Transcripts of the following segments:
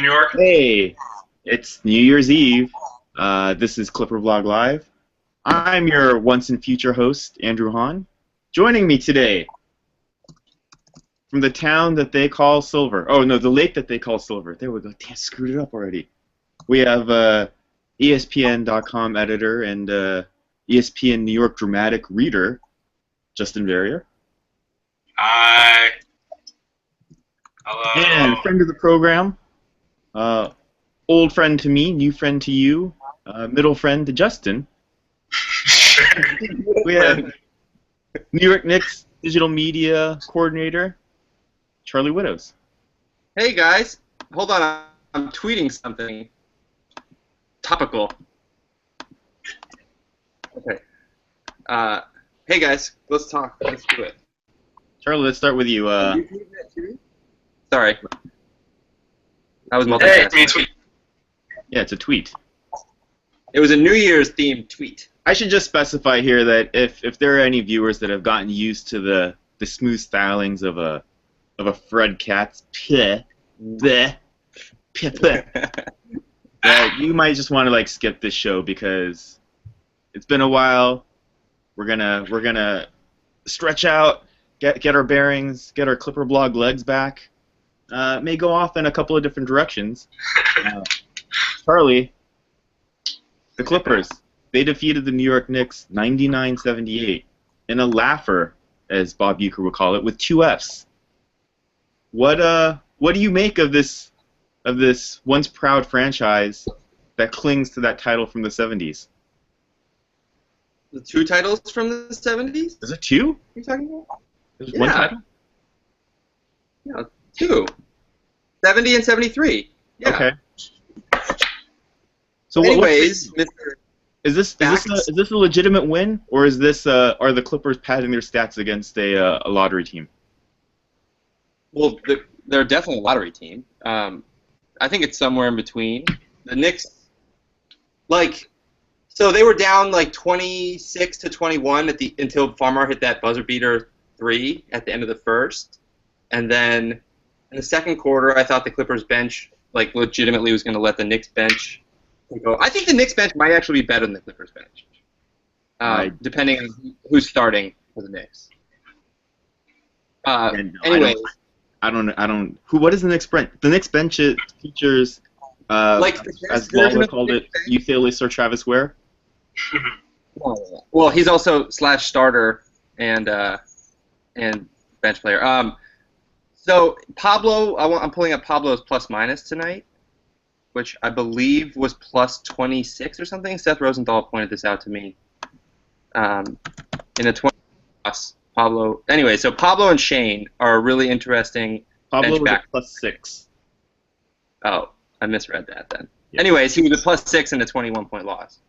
New York? Hey, it's New Year's Eve. This is ClipperBlog Live. I'm your once and future host, Andrew Hahn. Joining me today from the town that they call Silver. Oh, no, the lake that they call Silver. There we go. Damn, screwed it up already. We have ESPN.com editor and ESPN New York dramatic reader, Justin Verrier. Hi. Hello. And friend of the program, old friend to me, new friend to you, middle friend to Justin. We have New York Knicks digital media coordinator, Charlie Widdoes. Hey guys, hold on, I'm tweeting something topical. Okay. Hey guys, let's talk. Let's do it. Charlie, let's start with you. Sorry. That was Hey, multitasking. Yeah, it's a tweet. It was a New Year's themed tweet. I should just specify here that if there are any viewers that have gotten used to the smooth stylings of a Fred Katz you might just want to like skip this show because it's been a while. We're gonna stretch out, get our bearings, get our ClipperBlog legs back. May go off in a couple of different directions. Charlie, the Clippers, they defeated the New York Knicks 99-78 in a laugher, as Bob Uecker would call it, with 2 Fs. What do you make of this once proud franchise that clings to that title from the 70s? The 2 titles from the 70s? Is it 2? What are you talking about? There's one title? Yeah, 2. 70 and 73. Yeah. Okay. So anyways, Mr. Is this a legitimate win, or is this are the Clippers padding their stats against a lottery team? Well, they're definitely a lottery team. I think it's somewhere in between. The Knicks, so they were down 26-21 until Farmar hit that buzzer beater 3 at the end of the first, and then in the second quarter, I thought the Clippers bench legitimately was going to let the Knicks bench go. I think the Knicks bench might actually be better than the Clippers bench, depending on who's starting for the Knicks. Anyway. What is the Knicks bench? The Knicks bench features, as Lawler called it, Euthalius or Travis Ware. Well, he's also / starter and bench player. So Pablo, I'm pulling up Pablo's plus minus tonight, which I believe was plus 26 or something. Seth Rosenthal pointed this out to me. In a 20 plus. Pablo. Anyway, so Pablo and Shane are a really interesting Pablo bench back. was a +6. Oh, I misread that then. Yeah. Anyways, he was a +6 in a 21-point loss.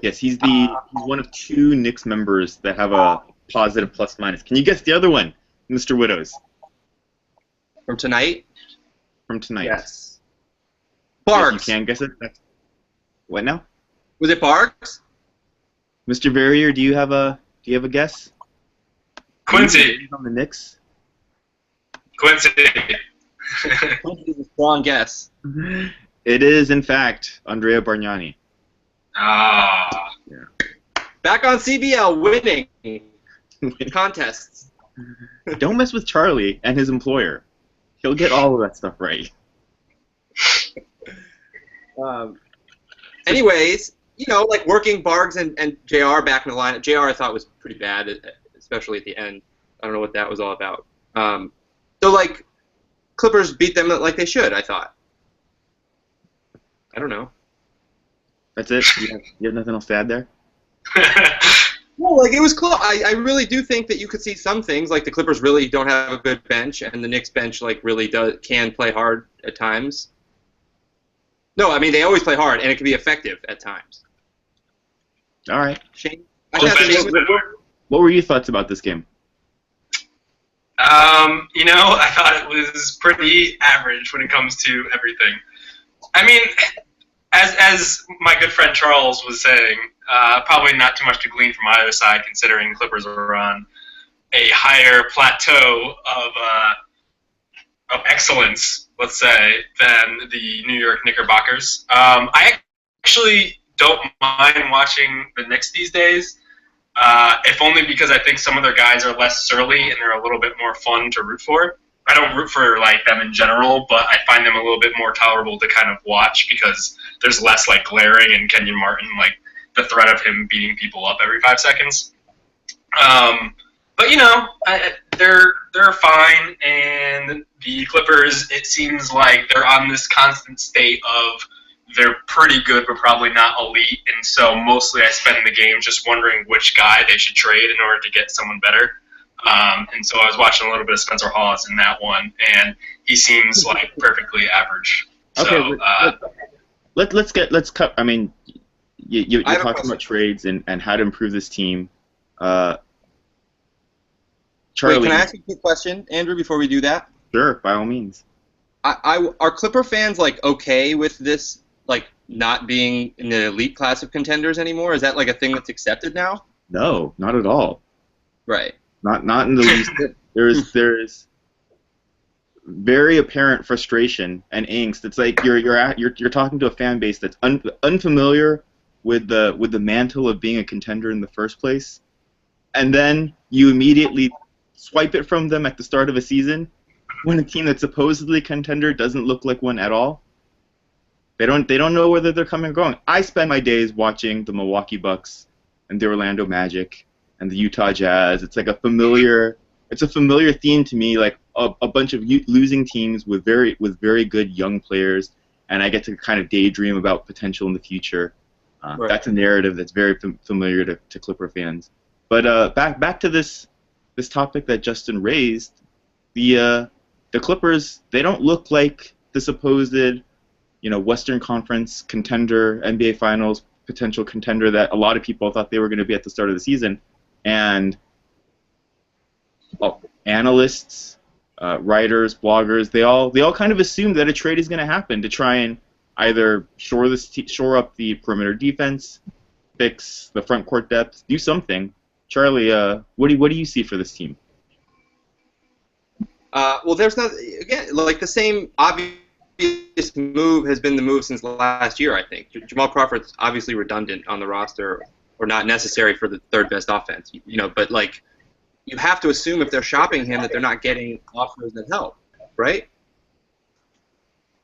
Yes, he's one of 2 Knicks members that have a positive plus minus. Can you guess the other one, Mr. Widdoes? From tonight? From tonight. Yes. Barks. Yes, you can guess it. What now? Was it Barks? Mr. Verrier, do you have a guess? Quincy. On the Knicks? Quincy. Quincy is a strong guess. It is, in fact, Andrea Bargnani. Ah. Yeah. Back on CBL, winning contests. Don't mess with Charlie and his employer. He'll get all of that stuff right. Anyways, working Bargs and JR back in the lineup. JR I thought was pretty bad, especially at the end. I don't know what that was all about. So Clippers beat them like they should, I thought. I don't know. That's it? You have nothing else to add there? Well, it was close. I really do think that you could see some things, like the Clippers really don't have a good bench, and the Knicks bench really can play hard at times. No, I mean they always play hard, and it can be effective at times. All right. Shane, what were your thoughts about this game? I thought it was pretty average when it comes to everything. I mean, as my good friend Charles was saying, probably not too much to glean from either side, considering the Clippers are on a higher plateau of excellence, let's say, than the New York Knickerbockers. I actually don't mind watching the Knicks these days, if only because I think some of their guys are less surly and they're a little bit more fun to root for. I don't root for like them in general, but I find them a little bit more tolerable to kind of watch because there's less like glaring and Kenyon Martin, like the threat of him beating people up every 5 seconds. But they're fine, and the Clippers, it seems like they're on this constant state of they're pretty good but probably not elite, and so mostly I spend the game just wondering which guy they should trade in order to get someone better. And so I was watching a little bit of Spencer Hawes in that one, and he seems like perfectly average. Okay, So, let's cut. I mean, you're talking about trades and how to improve this team. Charlie, Wait, can I ask you a quick question, Andrew, before we do that? Sure, by all means. Are Clipper fans like okay with this, like not being in the elite class of contenders anymore? Is that like a thing that's accepted now? No, not at all. Right. Not in the least bit. There's very apparent frustration and angst. It's like you're talking to a fan base that's unfamiliar with the mantle of being a contender in the first place, and then you immediately swipe it from them at the start of a season when a team that's supposedly a contender doesn't look like one at all. They don't know whether they're coming or going. I spend my days watching the Milwaukee Bucks and the Orlando Magic and the Utah Jazz. It's like a familiar theme to me, like a bunch of losing teams with very good young players, and I get to kind of daydream about potential in the future. Right. That's a narrative that's very familiar to Clipper fans. But back to this topic that Justin raised, the Clippers, they don't look like the supposed Western Conference contender, NBA Finals potential contender that a lot of people thought they were going to be at the start of the season, and analysts, writers, bloggers, they all kind of assumed that a trade is going to happen to try and either shore up the perimeter defense, fix the front court depth, do something. Charlie, what do you see for this team? Well, there's not, again, like the same obvious move has been the move since last year, I think. Jamal Crawford's obviously redundant on the roster or not necessary for the third best offense, but like you have to assume if they're shopping him that they're not getting offers that help, right?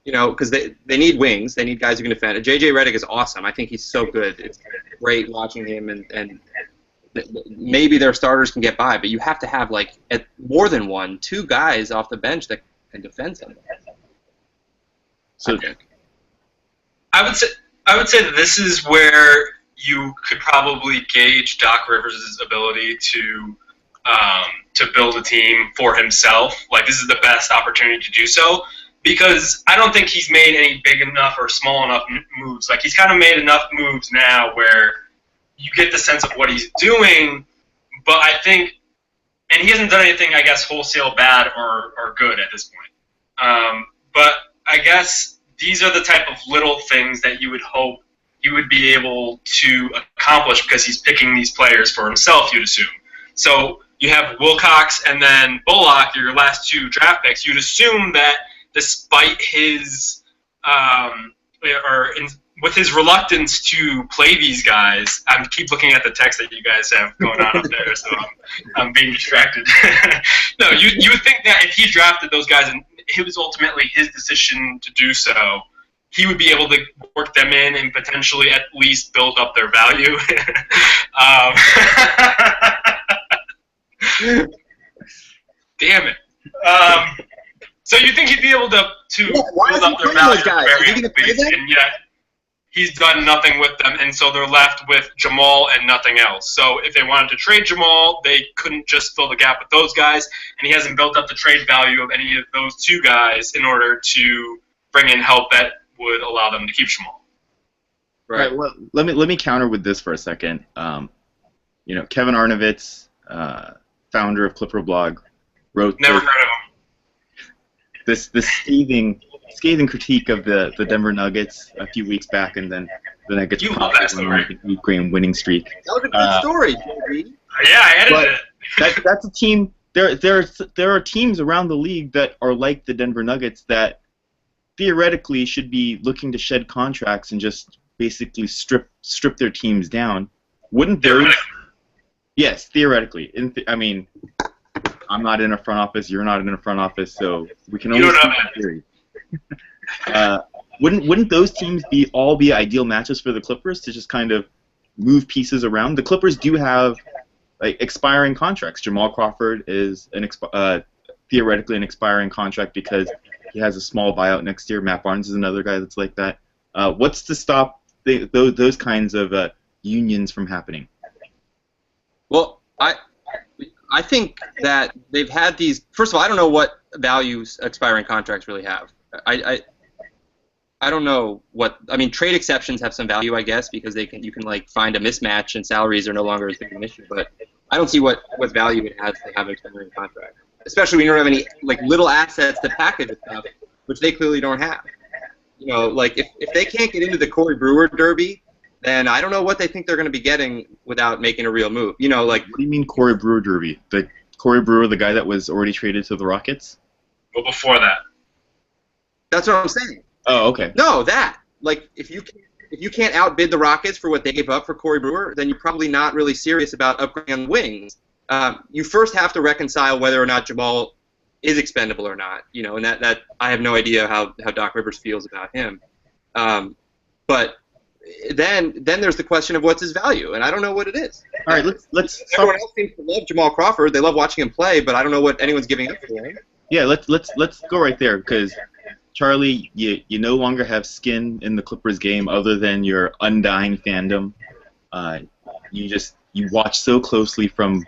Because they need wings. They need guys who can defend. J.J. Redick is awesome. I think he's so good. It's great watching him, and maybe their starters can get by, but you have to have like at more than two guys off the bench that can defend him. So I would say that this is where you could probably gauge Doc Rivers' ability to build a team for himself. Like, this is the best opportunity to do so, because I don't think he's made any big enough or small enough moves. Like, he's kind of made enough moves now where you get the sense of what he's doing, but I think, and he hasn't done anything, I guess, wholesale bad or good at this point. But I guess these are the type of little things that you would hope he would be able to accomplish because he's picking these players for himself, you'd assume. So you have Wilcox and then Bullock, your last two draft picks. You'd assume that despite his with his reluctance to play these guys, I keep looking at the text that you guys have going on up there, so I'm being distracted. No, you would think that if he drafted those guys and it was ultimately his decision to do so, he would be able to work them in and potentially at least build up their value. Damn it. So you think he'd be able to build up their value at the very least, and yet he's done nothing with them, and so they're left with Jamal and nothing else. So if they wanted to trade Jamal, they couldn't just fill the gap with those guys, and he hasn't built up the trade value of any of those two guys in order to bring in help that would allow them to keep Jamal. Right. Well, let me counter with this for a second. Kevin Arnovitz, founder of ClipperBlog, wrote Never heard of him. This scathing critique of the Denver Nuggets a few weeks back, and then the Nuggets You love that story. an 8-game winning streak. That was a good story, JB. Yeah, I edited it. That's a team there are teams around the league that are like the Denver Nuggets that theoretically should be looking to shed contracts and just basically strip their teams down. Wouldn't those? Yes, theoretically. I mean, I'm not in a front office. You're not in a front office, so we can only speak in theory. Wouldn't those teams all be ideal matches for the Clippers to just kind of move pieces around? The Clippers do have expiring contracts. Jamal Crawford is theoretically an expiring contract because he has a small buyout next year. Matt Barnes is another guy that's like that. What's to stop those kinds of unions from happening? Well, I think that they've had these. First of all, I don't know what values expiring contracts really have. I don't know what. I mean, trade exceptions have some value, I guess, because you can find a mismatch and salaries are no longer as big an issue. But I don't see what value it has to have an expiring contract, especially when you don't have any little assets to package with stuff, which they clearly don't have. If they can't get into the Corey Brewer derby, then I don't know what they think they're going to be getting without making a real move. What do you mean Corey Brewer derby? The Corey Brewer, the guy that was already traded to the Rockets? Well, before that. That's what I'm saying. Oh, okay. No, that. If you can't outbid the Rockets for what they gave up for Corey Brewer, then you're probably not really serious about upgrading on wings. You first have to reconcile whether or not Jamal is expendable or not. And that I have no idea how Doc Rivers feels about him. But then there's the question of what's his value, and I don't know what it is. All right, let's. Everyone else seems to love Jamal Crawford. They love watching him play, but I don't know what anyone's giving up for him. Yeah, let's go right there because. Charlie, you no longer have skin in the Clippers game other than your undying fandom. You watch so closely from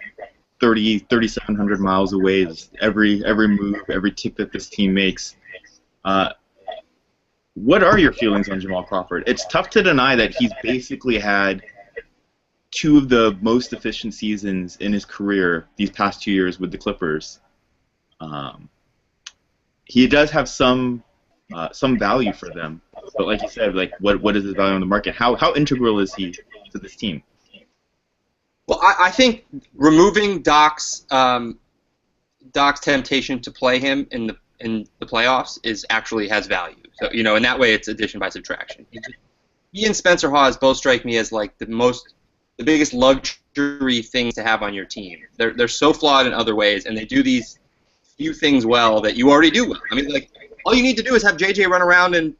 3,700 miles away. Every move, every tick that this team makes. What are your feelings on Jamal Crawford? It's tough to deny that he's basically had two of the most efficient seasons in his career these past 2 years with the Clippers. He does have some value for them, but like you said, what is his value on the market? How integral is he to this team? Well, I think removing Doc's temptation to play him in the playoffs actually has value. So in that way, it's addition by subtraction. He and Spencer Hawes both strike me as the biggest luxury things to have on your team. They're so flawed in other ways, and they do these few things well that you already do well. I mean, all you need to do is have JJ run around and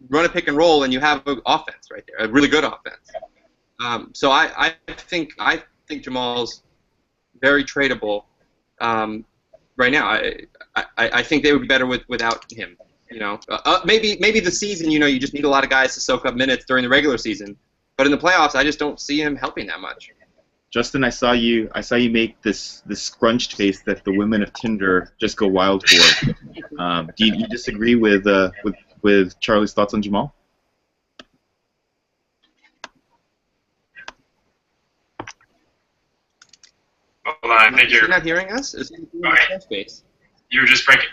run a pick and roll, and you have an offense right there, a really good offense. So I think Jamal's very tradable right now. I think they would be better without him. Maybe the season, you just need a lot of guys to soak up minutes during the regular season, but in the playoffs, I just don't see him helping that much. Justin, I saw you make this scrunched face that the women of Tinder just go wild for. Do you disagree with Charlie's thoughts on Jamal? Hold on, I think you're not hearing us. Is he face? You were just breaking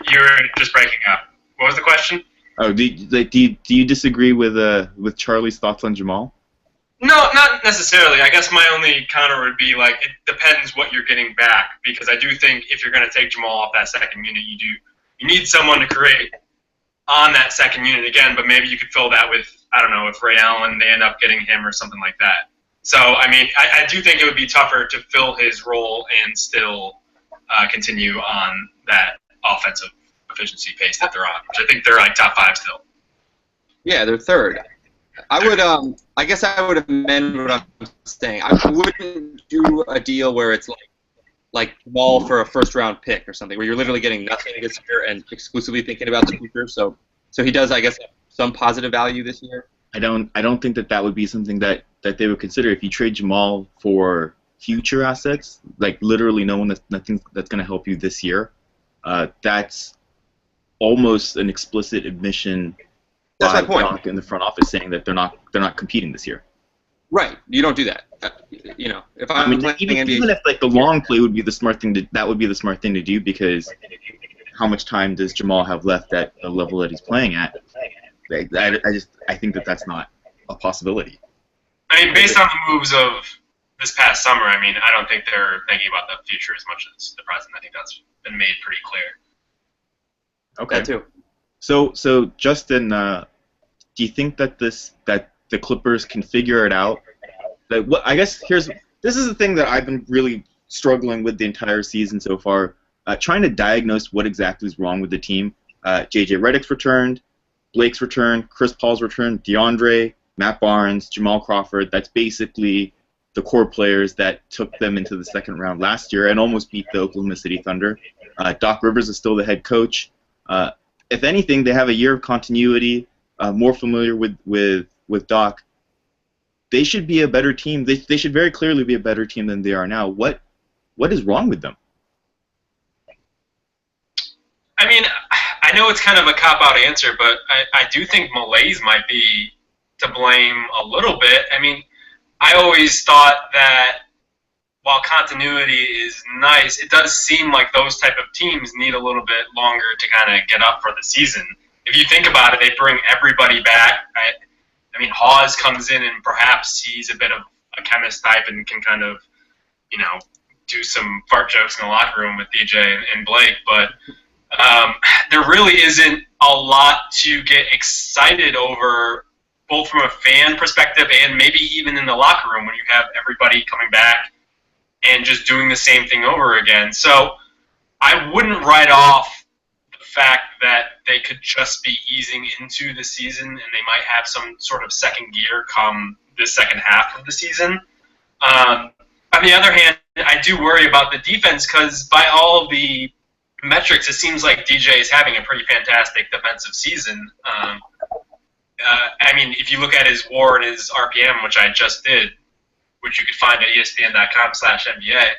up. What was the question? Oh, do you disagree with Charlie's thoughts on Jamal? No, not necessarily. I guess my only counter would be it depends what you're getting back, because I do think if you're going to take Jamal off that second unit, you need someone to create on that second unit again, but maybe you could fill that with, I don't know, if Ray Allen, they end up getting him or something like that. So, I mean, I do think it would be tougher to fill his role and still continue on that offensive efficiency pace that they're on, which I think they're top 5 still. Yeah, they're third. I guess I would amend what I'm saying. I wouldn't do a deal where it's like Jamal for a first-round pick or something, where you're literally getting nothing this year and exclusively thinking about the future. So he does, I guess, have some positive value this year. I don't think that would be something that they would consider if you trade Jamal for future assets, literally nothing that's going to help you this year. That's almost an explicit admission. That's my point. Doc in the front office saying that they're not competing this year. Right. You don't do that. If even if the long play would be the smart thing to do, because how much time does Jamal have left at the level that he's playing at? I think that's not a possibility. I mean, based on the moves of this past summer, I mean, I don't think they're thinking about the future as much as the present. I think that's been made pretty clear. Okay. That too. So Justin, do you think that the Clippers can figure it out? Like, I guess this is the thing that I've been really struggling with the entire season so far, trying to diagnose what exactly is wrong with the team. J.J. Redick's returned, Blake's returned, Chris Paul's returned, DeAndre, Matt Barnes, Jamal Crawford. That's basically the core players that took them into the second round last year and almost beat the Oklahoma City Thunder. Doc Rivers is still the head coach. If anything, they have a year of continuity, more familiar with Doc. They should be a better team. They should very clearly be a better team than they are now. What is wrong with them? I mean, I know it's kind of a cop-out answer, but I do think malaise might be to blame a little bit. I mean, I always thought that while continuity is nice, it does seem like those type of teams need a little bit longer to kind of get up for the season. If you think about it, they bring everybody back. I mean, Hawes comes in and perhaps he's a bit of a chemist type and can kind of, do some fart jokes in the locker room with DJ and Blake, but there really isn't a lot to get excited over, both from a fan perspective and maybe even in the locker room when you have everybody coming back and just doing the same thing over again. So I wouldn't write off the fact that they could just be easing into the season and they might have some sort of second gear come the second half of the season. On the other hand, I do worry about the defense because by all of the metrics, it seems like DJ is having a pretty fantastic defensive season. I mean, if you look at his WAR and his RPM, which I just did, which you could find at ESPN.com/NBA,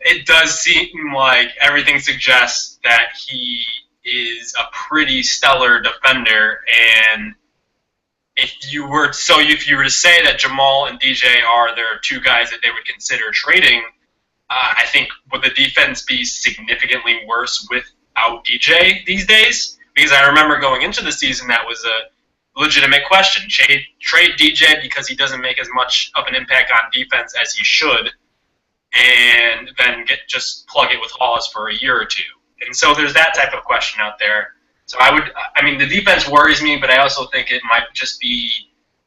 it does seem like everything suggests that he is a pretty stellar defender. And if you were to say that Jamal and DJ are their two guys that they would consider trading, I think would the defense be significantly worse without DJ these days? Because I remember going into the season that was a legitimate question. Trade DJ because he doesn't make as much of an impact on defense as he should, and then just plug it with Hawes for a year or two. And so there's that type of question out there. So I mean, the defense worries me, but I also think it might just be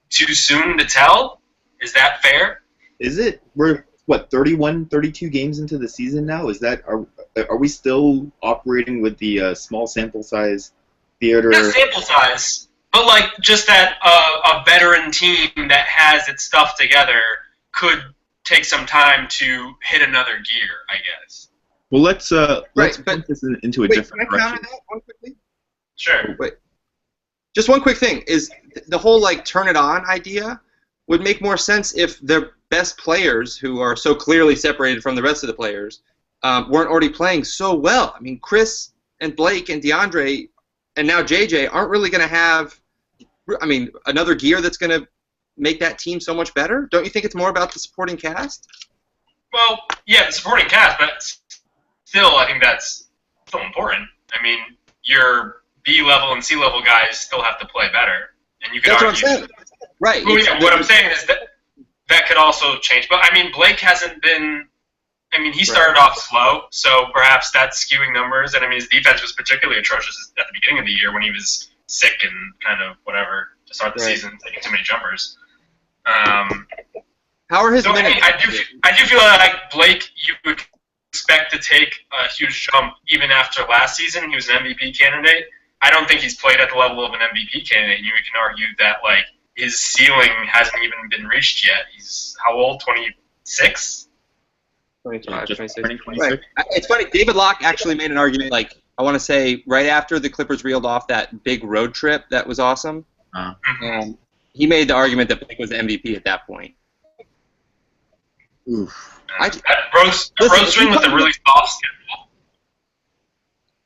too soon to tell. Is that fair? Is it? We're 31, 32 games into the season now? Are we still operating with the small sample size theater? Not sample size, but like just that a veteran team that has its stuff together could take some time to hit another gear, I guess. Well, let's put this into a different can I direction. counter that one quickly? Sure. Wait. Just one quick thing is the whole turn it on idea would make more sense if their best players, who are so clearly separated from the rest of the players, weren't already playing so well. I mean, Chris and Blake and DeAndre and now JJ aren't really going to have, another gear that's going to make that team so much better. Don't you think it's more about the supporting cast? Well, yeah, the supporting cast, but still, I think that's still important. I mean, your B-level and C-level guys still have to play better, and you could That's argue. what I'm saying. Right. Well, yeah, what I'm saying is that could also change. But I mean, Blake hasn't been. I mean, he started off slow, so perhaps that's skewing numbers. And I mean, his defense was particularly atrocious at the beginning of the year when he was sick and kind of whatever to start the season, taking too many jumpers. How are his minutes? I do feel like Blake, you would expect to take a huge jump even after last season. He was an MVP candidate. I don't think he's played at the level of an MVP candidate. You can argue that his ceiling hasn't even been reached yet. He's how old? 26. 25, 26. Right. It's funny. David Locke actually made an argument. I want to say right after the Clippers reeled off that big road trip that was awesome. And he made the argument that Blake was the MVP at that point. Oof. Road swing with a really soft schedule.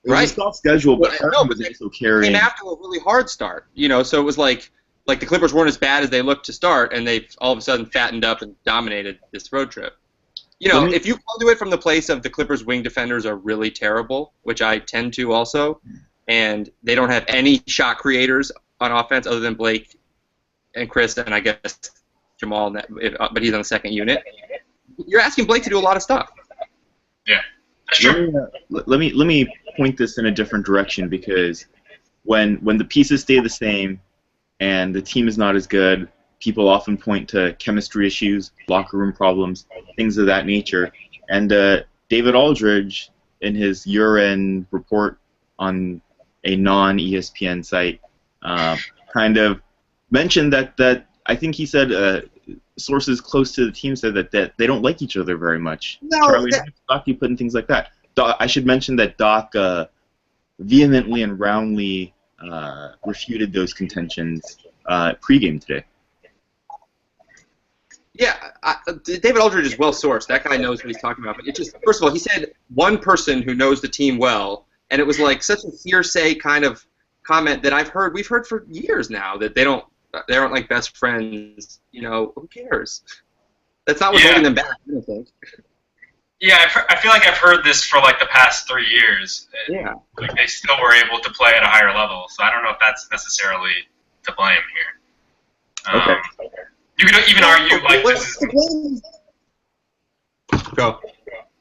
It was a soft schedule, but Harden was also carrying. Came after a really hard start, so it was like the Clippers weren't as bad as they looked to start, and they've all of a sudden fattened up and dominated this road trip. If you come to it from the place of the Clippers' wing defenders are really terrible, which I tend to also, and they don't have any shot creators on offense other than Blake and Chris, and I guess Jamal, but he's on the second unit. You're asking Blake to do a lot of stuff. Yeah, that's true. Let me point this in a different direction, because when the pieces stay the same and the team is not as good, people often point to chemistry issues, locker room problems, things of that nature. And David Aldridge, in his year-end report on a non-ESPN site, kind of mentioned that I think he said sources close to the team said that they don't like each other very much. No, Charlie, Doc, you put in things like that. I should mention that Doc vehemently and roundly refuted those contentions pregame today. Yeah, David Aldridge is well sourced. That guy knows what he's talking about. But it just, first of all, he said one person who knows the team well, and it was like such a hearsay kind of comment that we've heard for years now, that they aren't like best friends. You know, who cares? That's not what's holding them back, I don't think. Yeah, I feel like I've heard this for like the past 3 years. Yeah. Like they still were able to play at a higher level, so I don't know if that's necessally to blame here. Okay. You could even argue like this is. Go.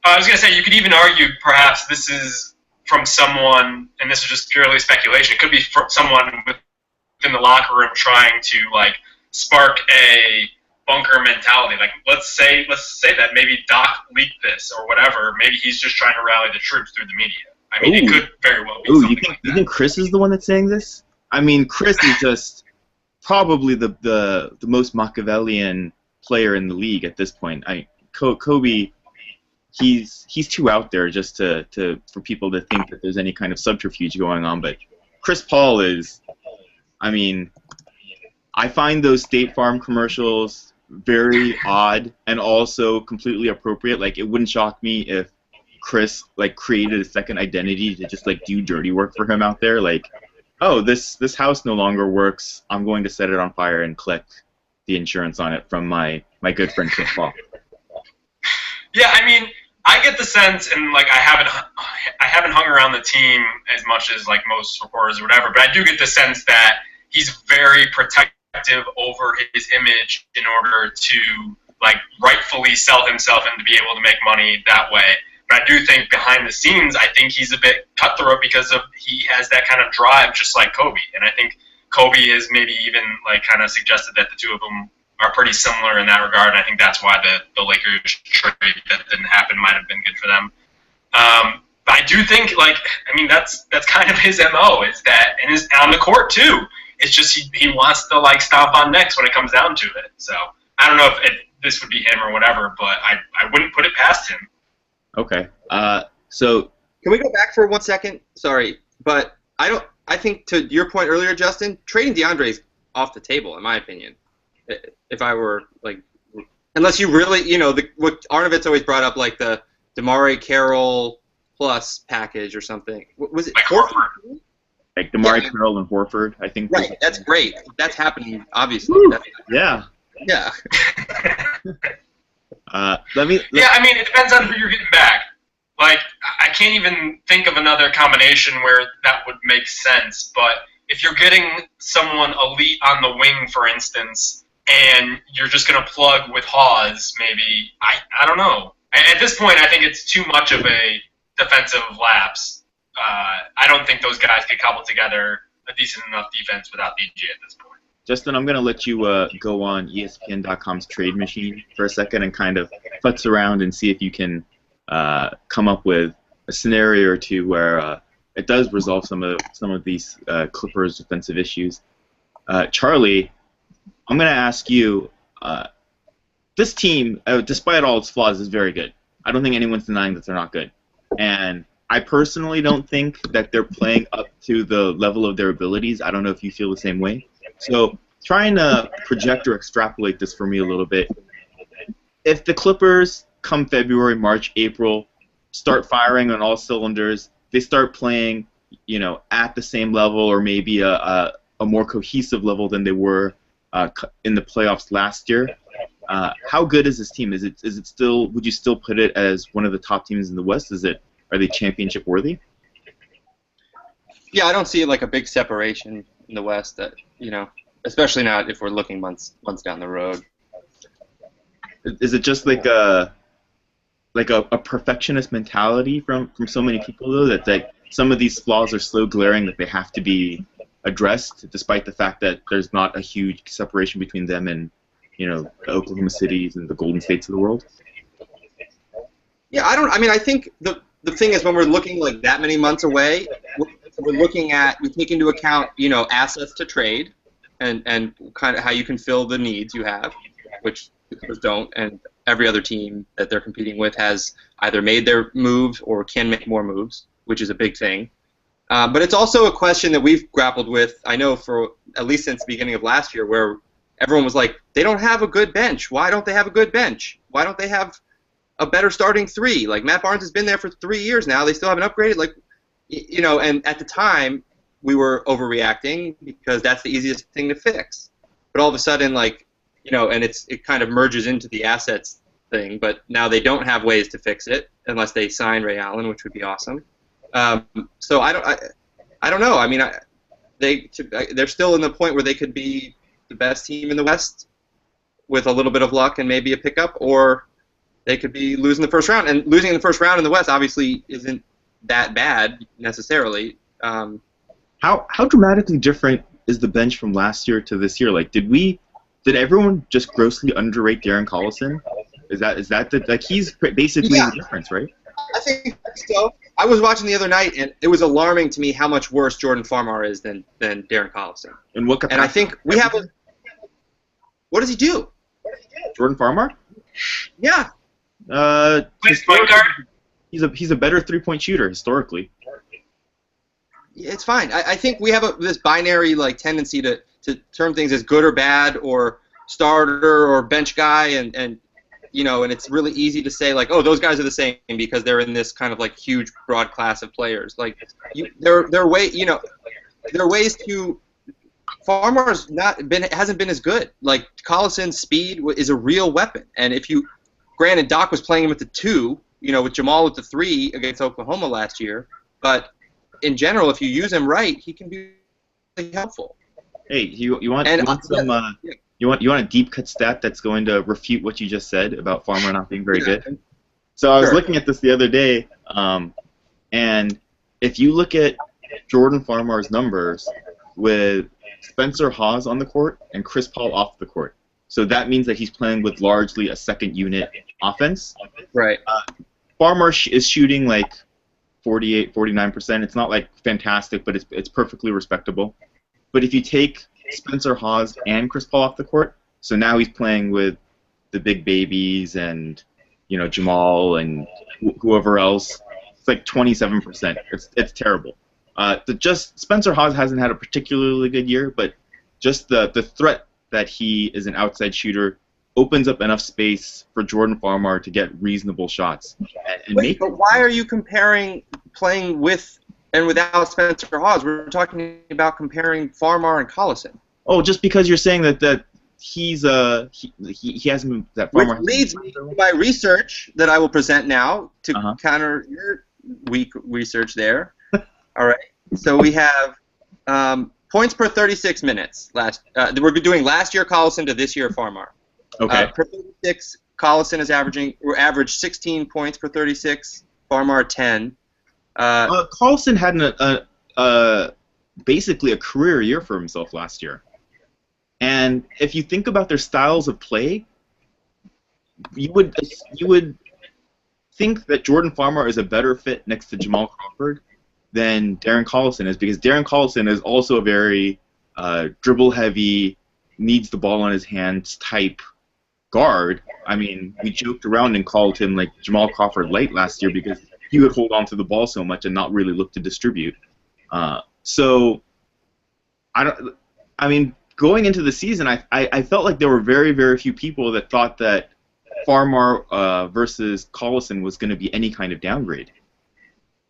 I was gonna say you could even argue perhaps this is from someone, and this is just purely speculation. It could be from someone within the locker room trying to like spark a bunker mentality. Like let's say that maybe Doc leaked this or whatever. Maybe he's just trying to rally the troops through the media. I mean, it could very well be something like that. You think Chris is the one that's saying this? I mean, Chris is just probably the most Machiavellian player in the league at this point. Kobe, he's too out there just for people to think that there's any kind of subterfuge going on. But Chris Paul is, I mean, I find those State Farm commercials very odd and also completely appropriate. Like, it wouldn't shock me if Chris like created a second identity to just like do dirty work for him out there. Like, oh, this house no longer works. I'm going to set it on fire and collect the insurance on it from my good friend Chris Paul. Yeah, I mean, I get the sense, and like I haven't hung around the team as much as like most reporters or whatever, but I do get the sense that he's very protective over his image in order to like rightfully sell himself and to be able to make money that way. But I do think behind the scenes, I think he's a bit cutthroat because he has that kind of drive, just like Kobe. And I think Kobe has maybe even like kind of suggested that the two of them are pretty similar in that regard. And I think that's why the Lakers trade that didn't happen might have been good for them. But I do think that's kind of his MO, is that, and is on the court too. It's just he wants to like stomp on necks when it comes down to it. So I don't know if this would be him or whatever, but I wouldn't put it past him. Okay. So can we go back for 1 second? Sorry, but I think to your point earlier, Justin, trading DeAndre's off the table, in my opinion. If I were like, unless you really, what Arnovitz always brought up, like the DeMare Carroll plus package or something. Was it like Horford? Like DeMare Carroll and Horford, I think. Right. That's great. That's happening, obviously. Yeah. Yeah. I mean, it depends on who you're getting back. Like, I can't even think of another combination where that would make sense. But if you're getting someone elite on the wing, for instance, and you're just going to plug with Hawes, maybe, I don't know. At this point, I think it's too much of a defensive lapse. I don't think those guys could cobble together a decent enough defense without DJ at this point. Justin, I'm going to let you go on ESPN.com's trade machine for a second and kind of futz around and see if you can come up with a scenario or two where it does resolve some of these Clippers' defensive issues. Charlie, I'm going to ask you, this team, despite all its flaws, is very good. I don't think anyone's denying that they're not good. And I personally don't think that they're playing up to the level of their abilities. I don't know if you feel the same way. So trying to project or extrapolate this for me a little bit. If the Clippers come February, March, April, start firing on all cylinders, they start playing, at the same level or maybe a more cohesive level than they were in the playoffs last year. How good is this team? Is it still? Would you still put it as one of the top teams in the West? Are they championship worthy? Yeah, I don't see like a big separation in the West. That especially not if we're looking months down the road. Is it just like a perfectionist mentality from so many people though, that like some of these flaws are so glaring that they have to be addressed, despite the fact that there's not a huge separation between them and the Oklahoma Cities and the Golden States of the world? Yeah, I think the thing is, when we're looking like that many months away, we take into account assets to trade and kind of how you can fill the needs you have, which others don't, and every other team that they're competing with has either made their moves or can make more moves, which is a big thing. But it's also a question that we've grappled with, I know, for at least since the beginning of last year, where everyone was like, they don't have a good bench. Why don't they have a good bench? Why don't they have a better starting three? Like, Matt Barnes has been there for 3 years now. They still haven't upgraded. Like, and at the time, we were overreacting because that's the easiest thing to fix. But all of a sudden, like, and it kind of merges into the assets thing. But now they don't have ways to fix it unless they sign Ray Allen, which would be awesome. So I don't know. I mean, they're still in the point where they could be the best team in the West with a little bit of luck and maybe a pickup, or they could be losing the first round. And losing in the first round in the West obviously isn't that bad necessarily. How dramatically different is the bench from last year to this year? Like, did everyone just grossly underrate Darren Collison? Is that like he's basically the difference, right? I think so. I was watching the other night, and it was alarming to me how much worse Jordan Farmar is than Darren Collison. And what capacity? And I think we have a. What does he do? Jordan Farmar? Yeah. Point guard. He's a better 3-point shooter historically. It's fine. I think we have this binary tendency to term things as good or bad, or starter or bench guy, and it's really easy to say oh, those guys are the same because they're in this kind of huge broad class of players. There are ways to. Farmar's hasn't been as good. Like, Collison's speed is a real weapon, and granted, Doc was playing him at the 2, with Jamal at the 3 against Oklahoma last year, but in general, if you use him right, he can be really helpful. Hey, you want a deep cut stat that's going to refute what you just said about Farmar not being very good? So I was looking at this the other day, and if you look at Jordan Farmar's numbers with Spencer Hawes on the court and Chris Paul off the court, so that means that he's playing with largely a second unit offense. Right. Farmar is shooting 48, 49%. It's not fantastic, but it's perfectly respectable. But if you take Spencer Hawes and Chris Paul off the court, so now he's playing with the big babies and Jamal and whoever else. It's 27%. It's terrible. Just Spencer Hawes hasn't had a particularly good year, but just the threat that he is an outside shooter opens up enough space for Jordan Farmar to get reasonable shots. But why are you comparing playing with and without Spencer Hawes? We're talking about comparing Farmar and Collison. Oh, just because you're saying that he's he hasn't been that Farmar. Which leads me to my research that I will present now to counter your weak research there. All right. So we have points per 36 minutes. We're doing last year Collison to this year Farmar. Okay. Per 36, Collison is averaged 16 points per 36. Farmar 10. Collison had basically a career year for himself last year. And if you think about their styles of play, you would think that Jordan Farmar is a better fit next to Jamal Crawford than Darren Collison is, because Darren Collison is also a very dribble-heavy, needs the ball on his hands type guard. I mean, we joked around and called him Jamal Crawford light last year because he would hold on to the ball so much and not really look to distribute. So, going into the season, I felt like there were very, very few people that thought that Farmar versus Collison was going to be any kind of downgrade.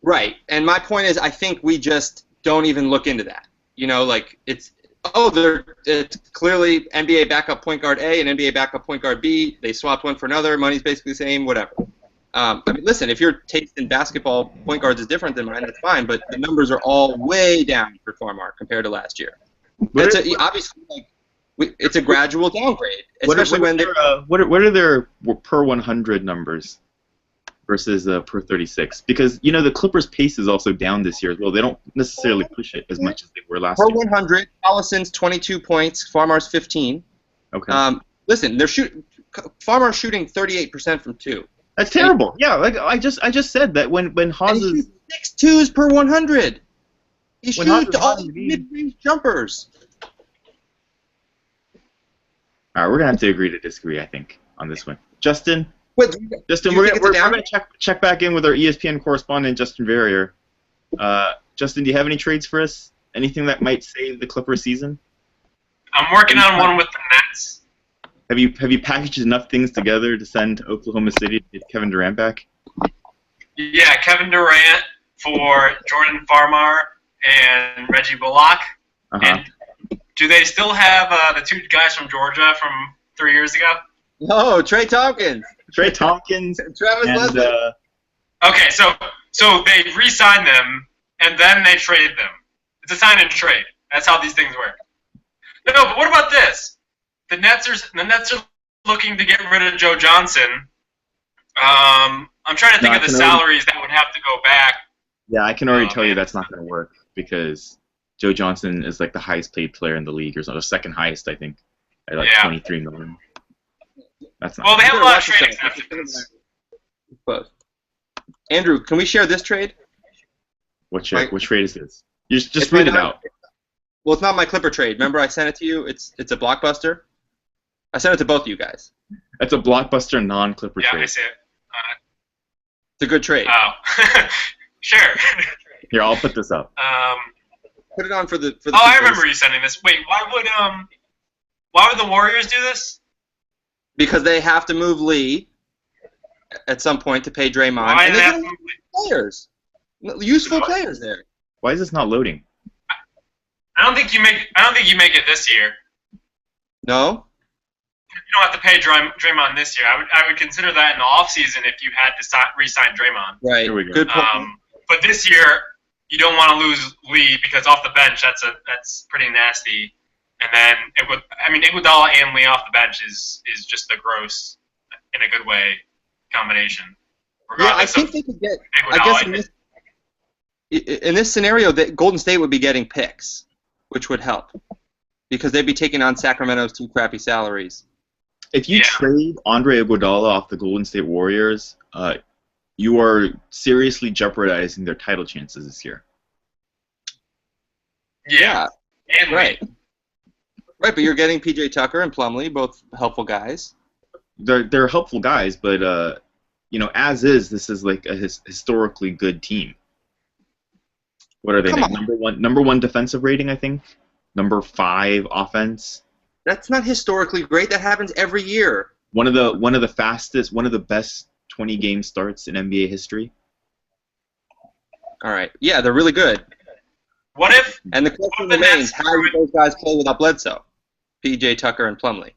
Right, and my point is, I think we just don't even look into that. It's clearly NBA backup point guard A and NBA backup point guard B. They swapped one for another. Money's basically the same. Whatever. Listen, if your taste in basketball point guards is different than mine, that's fine. But the numbers are all way down for Farmar compared to last year. Obviously, It's a gradual downgrade, What especially when what are their per 100 numbers versus per 36? Because the Clippers' pace is also down this year as well. They don't necessarily push it as much as they were last per year. 100. Collison's 22 points. Farmar's 15. Okay. Listen, Farmar's shooting 38% from 2. That's terrible. Yeah, like I just said that when Haas And he is shoots 6 twos per 100. He When Haas shoots is all on these the mid-range jumpers. all right, we're gonna have to agree to disagree, I think, on this one. Justin, Wait, Justin, we're gonna check back in with our ESPN correspondent, Justin Verrier. Justin, do you have any trades for us? Anything that might save the Clippers season? I'm working on one with the Nets. Have you packaged enough things together to send to Oklahoma City to get Kevin Durant back? Yeah, Kevin Durant for Jordan Farmar and Reggie Bullock. And do they still have the 2 guys from Georgia from 3 years ago? No, Trey Tompkins. Trey Tompkins. Travis Leslie. Okay, so they re-sign them and then they trade them. It's a sign and trade. That's how these things work. No, but what about this? The Nets are looking to get rid of Joe Johnson. I'm trying to think of the salaries that would have to go back. Yeah, I can already tell you that's not going to work because Joe Johnson is like the highest paid player in the league, or the second highest, I think, at like $23 million. That's not. Well, they have a lot of trade exceptions. Andrew, can we share this trade? What trade is this? You just read it out. Well, it's not my Clipper trade. Remember, I sent it to you. It's a blockbuster. I sent it to both of you guys. It's a blockbuster non-Clipper trade. Yeah, I see it. It's a good trade. Oh, sure. Here, I'll put this up. Put it on for the. Oh, I remember you sending this. Wait, why would the Warriors do this? Because they have to move Lee at some point to pay Draymond. Why and do they they have to have move players, useful players there. Why is this not loading? I don't think you make it this year. No. You don't have to pay Draymond this year. I would consider that in the offseason if you had to re-sign Draymond. Right. Here we go. Good point. But this year you don't want to lose Lee because off the bench that's pretty nasty. And then Iguodala and Lee off the bench is just a gross, in a good way, combination. Yeah, I think they could get. I guess in this scenario, that Golden State would be getting picks, which would help because they'd be taking on Sacramento's 2 crappy salaries. If you trade Andre Iguodala off the Golden State Warriors, you are seriously jeopardizing their title chances this year. Yeah. And right. Right, but you're getting PJ Tucker and Plumlee, both helpful guys. They're helpful guys, but as is, this is like a historically good team. What are they? Number one defensive rating, I think. Number 5 offense. That's not historically great. That happens every year. One of the fastest, one of the best 20-game starts in NBA history. All right. Yeah, they're really good. What if? And the question remains: how do those guys play without Bledsoe, PJ Tucker, and Plumlee?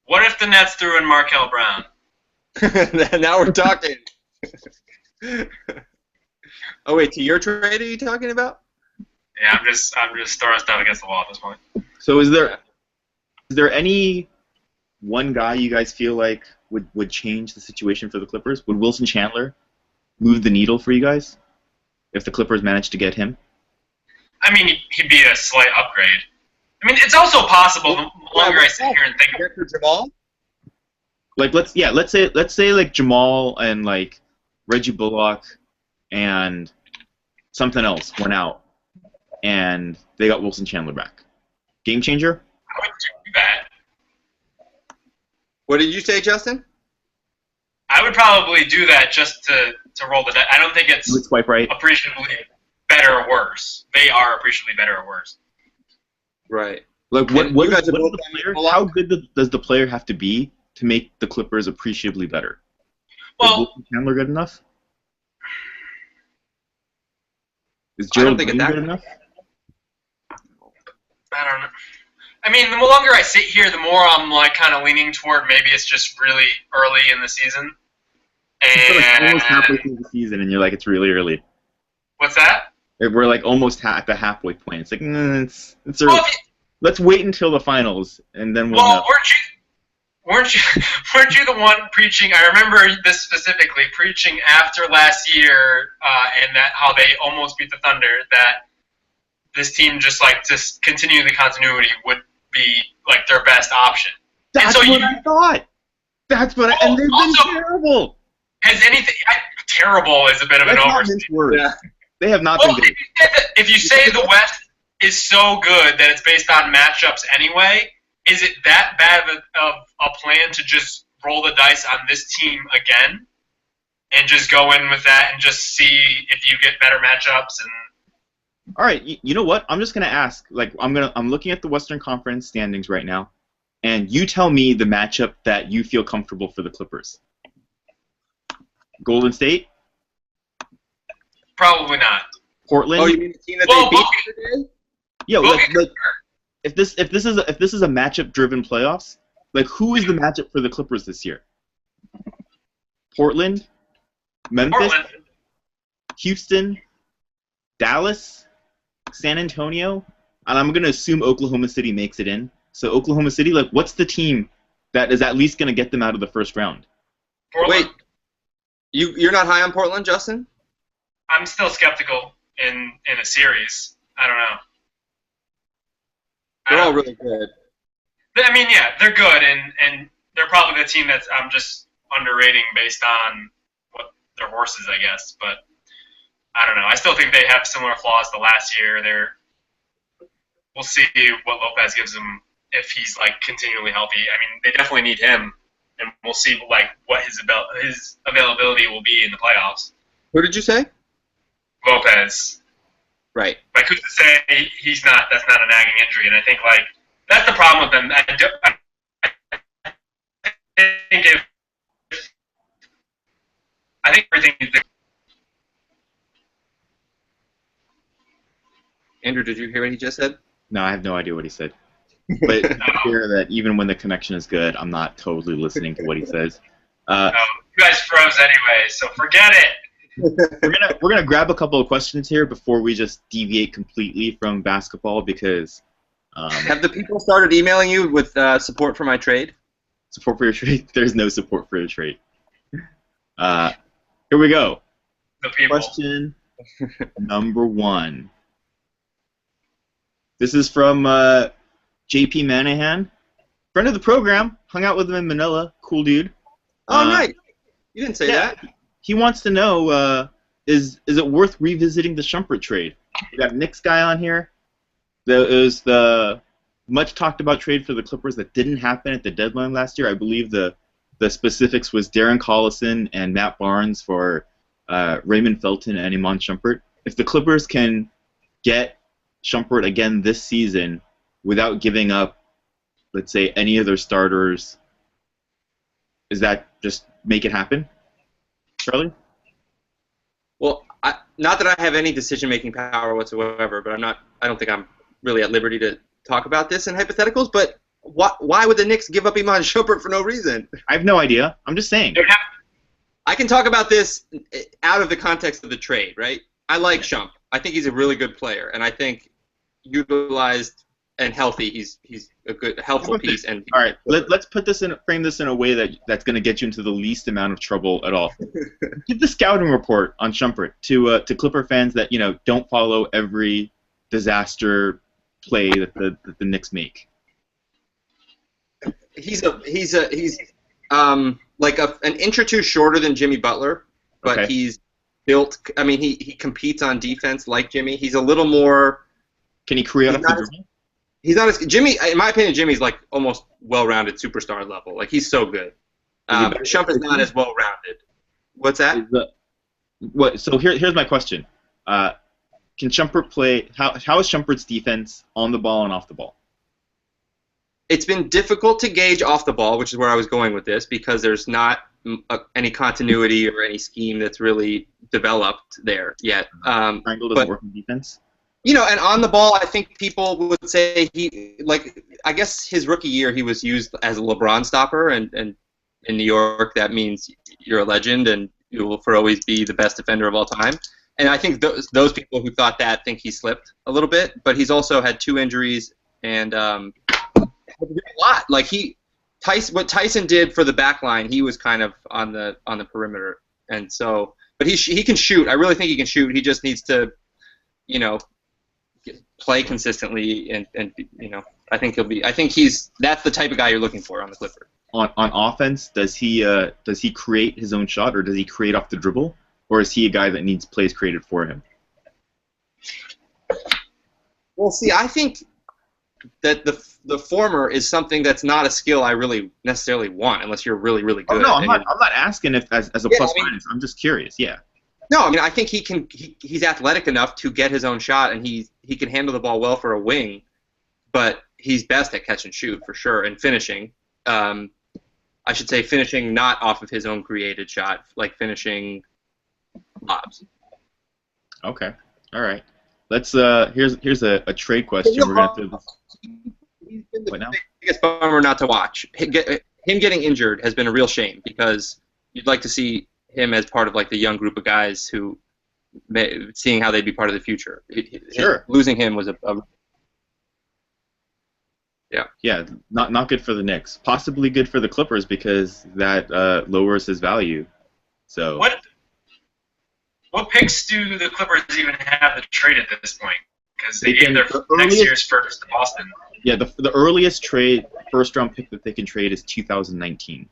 What if the Nets threw in Markel Brown? Now we're talking. Oh wait, to your trade are you talking about? Yeah, I'm just throwing stuff against the wall at this point. So is there any one guy you guys feel like would change the situation for the Clippers? Would Wilson Chandler move the needle for you guys if the Clippers managed to get him? I mean, he'd be a slight upgrade. I mean, it's also possible. The longer I sit here and think for Jamal. Like let's say like Jamal and like Reggie Bullock and something else went out, and they got Wilson Chandler back. Game changer? I would do that. What did you say, Justin? I would probably do that just to roll the dice. I don't think it's swipe right. Appreciably better or worse. They are appreciably better or worse. Right. Like how good does the player have to be to make the Clippers appreciably better? Well, is Wilson Chandler good enough? Is Gerald Green good enough? I don't know. I mean, the longer I sit here, the more I'm like kind of leaning toward maybe it's just really early in the season. And like almost halfway through the season, and you're like, it's really early. What's that? We're like almost at the halfway point. It's like, it's early. Well, Let's wait until the finals, and then we'll Well, know. weren't you weren't you the one preaching? I remember this specifically, preaching after last year, and that how they almost beat the Thunder. That this team just continue the continuity would be like their best option. That's and so what I thought. That's what and they've also, been terrible. Has anything terrible is a bit of an overstatement. Yeah. They have not been good. If you say the West is so good that it's based on matchups anyway, is it that bad of a plan to just roll the dice on this team again and just go in with that and just see if you get better matchups? And all right, you know what? I'm just gonna ask. Like, I'm looking at the Western Conference standings right now, and you tell me the matchup that you feel comfortable for the Clippers. Golden State? Probably not. Portland? Oh, you mean the team that they beat today? Yeah, like if this is a matchup-driven playoffs, like who is the matchup for the Clippers this year? Portland, Memphis, Houston, Dallas, San Antonio, and I'm gonna assume Oklahoma City makes it in. So Oklahoma City, like, what's the team that is at least gonna get them out of the first round? Portland. Wait, you're not high on Portland, Justin? I'm still skeptical in a series. I don't know. They're all really good. I mean, yeah, they're good, and they're probably the team that's I'm just underrating based on what their horses, I guess. But I don't know. I still think they have similar flaws to last year. We'll see what Lopez gives them if he's like continually healthy. I mean, they definitely need him, and we'll see like what his availability will be in the playoffs. Who did you say? Lopez. Right. Like, who's to say he's not? That's not a nagging injury, and I think like that's the problem with them. I think everything. Andrew, did you hear what he just said? No, I have no idea what he said. But it's clear that even when the connection is good, I'm not totally listening to what he says. You guys froze anyway, so forget it. We're gonna grab a couple of questions here before we just deviate completely from basketball because have the people started emailing you with support for my trade? Support for your trade? There's no support for your trade. Here we go. The people. Question number 1. This is from JP Manahan, friend of the program. Hung out with him in Manila. Cool dude. Oh, nice. You didn't say that. He wants to know, is it worth revisiting the Shumpert trade? We got Knicks guy on here. There is the much talked about trade for the Clippers that didn't happen at the deadline last year. I believe the specifics was Darren Collison and Matt Barnes for Raymond Felton and Iman Shumpert. If the Clippers can get Shumpert again this season without giving up, let's say, any of their starters, is that just make it happen? Charlie? Well, not that I have any decision-making power whatsoever, but I don't think I'm really at liberty to talk about this in hypotheticals. But why would the Knicks give up Iman Shumpert for no reason? I have no idea. I'm just saying. I can talk about this out of the context of the trade, right? I like Shump. I think he's a really good player, and I think utilized and healthy, he's a good, helpful piece. And all right, let's frame this in a way that's going to get you into the least amount of trouble at all. Give the scouting report on Shumpert to Clipper fans that don't follow every disaster play that the Knicks make. He's like an inch or two shorter than Jimmy Butler, but okay. He's built. I mean, he competes on defense like Jimmy. He's a little more. Can he create off the dribble? He's not as Jimmy. In my opinion, Jimmy's like almost well-rounded superstar level. Like he's so good. Shump is not as well-rounded. What's that? So here's my question. Can Shumpert play? How is Shumpert's defense on the ball and off the ball? It's been difficult to gauge off the ball, which is where I was going with this, because there's not any continuity or any scheme that's really developed there yet. Triangle doesn't work in defense. And on the ball, I think people would say I guess his rookie year he was used as a LeBron stopper, and in New York that means you're a legend and you will for always be the best defender of all time. And I think those people who thought that think he slipped a little bit, but he's also had 2 injuries and a lot. Like what Tyson did for the back line, he was kind of on the perimeter, and so, but he can shoot. I really think he can shoot. He just needs to, play consistently, and I think that's the type of guy you're looking for on the Clippers. On offense, does he create his own shot, or does he create off the dribble, or is he a guy that needs plays created for him? Well, see, I think that the former is something that's not a skill I really necessarily want, unless you're really, really good. Oh, no, I'm not asking if as a plus minus. I'm just curious. Yeah. No, I mean, I think he's athletic enough to get his own shot, and he can handle the ball well for a wing, but he's best at catch and shoot for sure, and finishing. I should say finishing not off of his own created shot, like finishing lobs. Okay. All right. Let's here's a trade question. We're gonna have to. He's been the biggest bummer not to watch. Him getting injured has been a real shame, because you'd like to see him as part of like the young group of guys who, seeing how they'd be part of the future. Sure. Losing him was a yeah, not good for the Knicks. Possibly good for the Clippers, because that lowers his value. So what picks do the Clippers even have to trade at this point? Because they gave their next year's first to Boston. Yeah, the earliest first round pick that they can trade is 2019.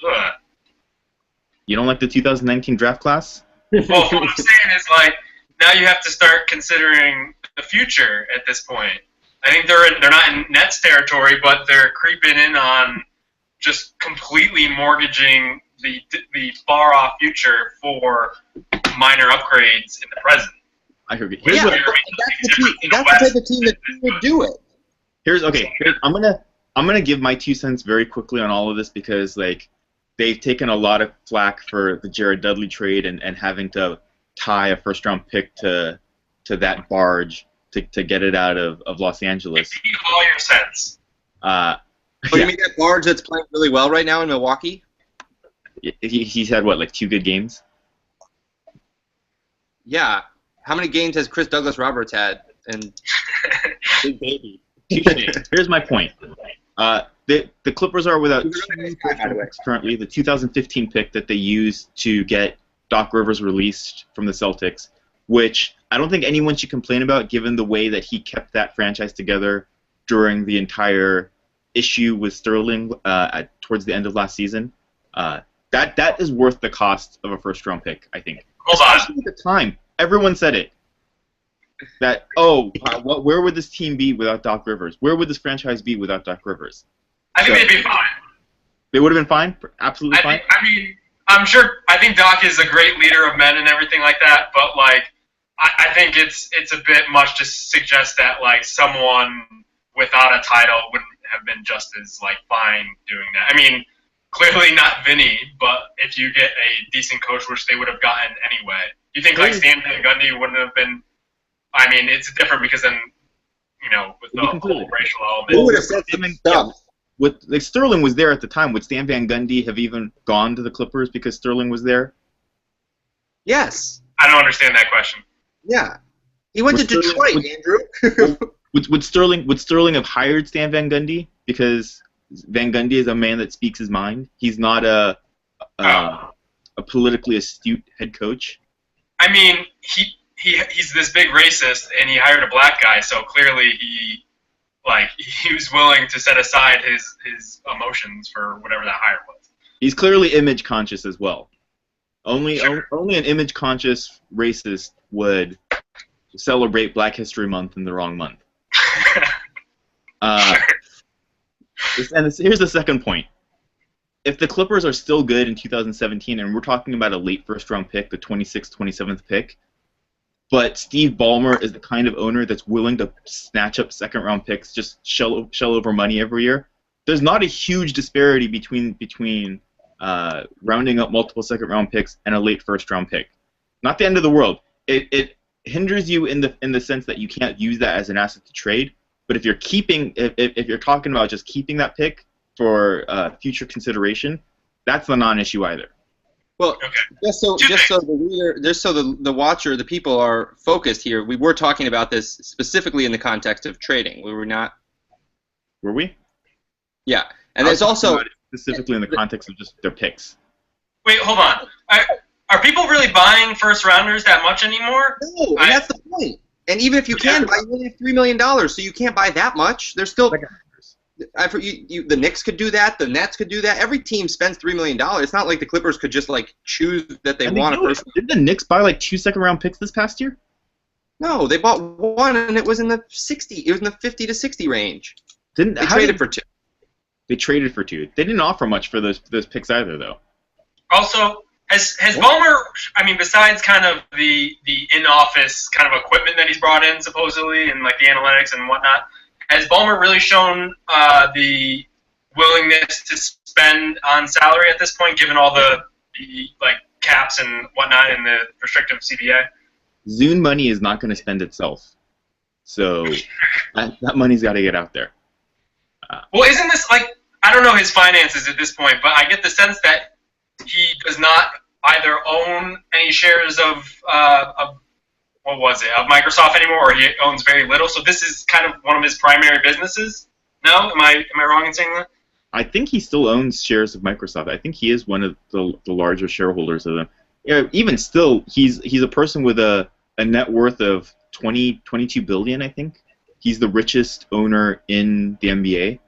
Ugh. You don't like the 2019 draft class? Well, what I'm saying is, like, now you have to start considering the future at this point. I think they're not in Nets territory, but they're creeping in on just completely mortgaging the far off future for minor upgrades in the present. I heard it. that's the type of team that would do it. I'm gonna give my 2 cents very quickly on all of this, because like they've taken a lot of flack for the Jared Dudley trade and having to tie a first round pick to that barge to get it out of Los Angeles. Give me all your sense. You mean that barge that's playing really well right now in Milwaukee? He's had what, like 2 good games? Yeah. How many games has Chris Douglas Roberts had? And big baby. Here's my point. The Clippers are without 2 picks currently. The 2015 pick that they used to get Doc Rivers released from the Celtics, which I don't think anyone should complain about, given the way that he kept that franchise together during the entire issue with Sterling towards the end of last season. That is worth the cost of a first-round pick, I think. Hold on. At the time, everyone said it. That, where would this team be without Doc Rivers? Where would this franchise be without Doc Rivers? I think they'd be fine. They would have been fine? Absolutely fine? I'm sure. I think Doc is a great leader of men and everything like that, but, like, I think it's a bit much to suggest that, like, someone without a title wouldn't have been just as, like, fine doing that. I mean, clearly not Vinny, but if you get a decent coach, which they would have gotten anyway. You think, like, Stan Van Gundy wouldn't have been... I mean, it's different because then, with the whole racial element... Who would have said some stuff? Like, Sterling was there at the time. Would Stan Van Gundy have even gone to the Clippers because Sterling was there? Yes. I don't understand that question. Yeah. He went to Detroit, Andrew. Would Sterling have hired Stan Van Gundy because Van Gundy is a man that speaks his mind? He's not a politically astute head coach. I mean, he's this big racist, and he hired a black guy, so clearly he was willing to set aside his emotions for whatever that hire was. He's clearly image conscious as well. Only an image conscious racist would celebrate Black History Month in the wrong month. Here's the second point. If the Clippers are still good in 2017, and we're talking about a late first-round pick, the 26th, 27th pick, but Steve Ballmer is the kind of owner that's willing to snatch up second-round picks, just shell over money every year, there's not a huge disparity between rounding up multiple second-round picks and a late first-round pick. Not the end of the world. It hinders you in the sense that you can't use that as an asset to trade. But if you're talking about just keeping that pick for future consideration, that's the non-issue either. Well, Okay. just so the reader, just so the watcher, the people are focused here. We were talking about this specifically in the context of trading. We were not. Were we? Yeah, and there's also specifically in the context of just their picks. Wait, hold on. Are people really buying first rounders that much anymore? No, and that's the point. And even if you can buy, you only have $3 million, so you can't buy that much. There's still. The Knicks could do that. The Nets could do that. Every team spends $3 million. It's not like the Clippers could just like choose that they want a first. Didn't the Knicks buy like 2 second-round picks this past year? No, they bought one, and it was in the 60. It was in the 50 to 60 range. They traded for 2. They traded for 2. They didn't offer much for those picks either, though. Also, has Ballmer? I mean, besides kind of the in-office kind of equipment that he's brought in supposedly, and like the analytics and whatnot. Has Ballmer really shown the willingness to spend on salary at this point, given all the like caps and whatnot in the restrictive CBA? Zune money is not going to spend itself, so that money's got to get out there. Well, isn't this like, I don't know his finances at this point, but I get the sense that he does not either own any shares of what was it, of Microsoft anymore, or he owns very little. So this is kind of one of his primary businesses. No, am I wrong in saying that? I think he still owns shares of Microsoft. I think he is one of the larger shareholders of them. Yeah, even still, he's a person with a net worth of 22 billion. I think he's the richest owner in the NBA.